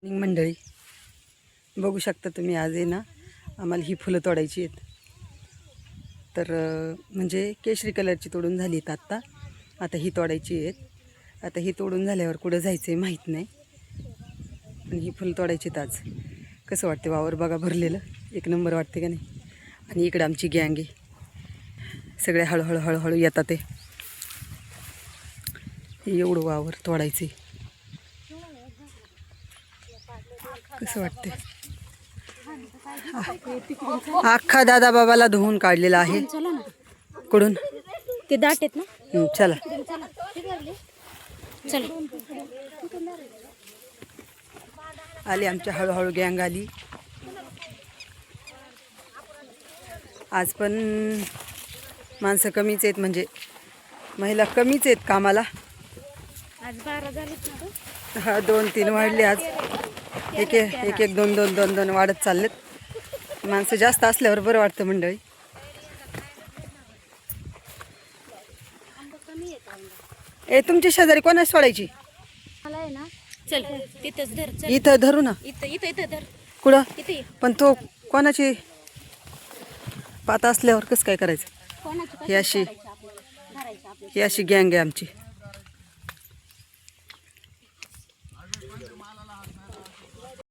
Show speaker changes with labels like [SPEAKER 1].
[SPEAKER 1] मंडळी बघू शकता तुम्ही, आज आहे ना आम्हाला ही फुलं तोडायची आहेत. तर म्हणजे केशरी कलरची तोडून झाली आहेत आता ही तोडायची आहेत. आता ही तोडून झाल्यावर कुठं जायचं आहे माहीत नाही, पण ही फुलं तोडायची आहेत आज. कसं वाटते वावर बघा, भरलेलं एक नंबर वाटते का नाही. आणि इकडं आमची गँग आहे, सगळे हळूहळू हळूहळू येतात. ते एवढं वावर तोडायचं आहे. कसं वाटते, अख्खा दादा बाबाला धुवून काढलेला आहे. कुठून
[SPEAKER 2] ते दाट आहेत ना.
[SPEAKER 1] चला आली आमच्या हळूहळू गँग आली. आज पण माणसं कमीच आहेत, म्हणजे महिला कमीच आहेत कामाला.
[SPEAKER 2] आज 12 झालेत ना.
[SPEAKER 1] हा 2-3 वाढले आज. एक एक 2 वाढत चाललेत. माणसं जास्त असल्यावर बरं वाटतं मंडळी. तुमची शेजारी कोणाच सोडायची?
[SPEAKER 2] मला आहे ना, चल तिथंच धर. चल
[SPEAKER 1] इथं धरू ना.
[SPEAKER 2] इथं धर.
[SPEAKER 1] कुठं?
[SPEAKER 2] इथे
[SPEAKER 1] पण तो कोणाची पाता असल्यावर कसं काय करायचं?
[SPEAKER 2] कोणाची
[SPEAKER 1] ही अशी गँग आहे आमची.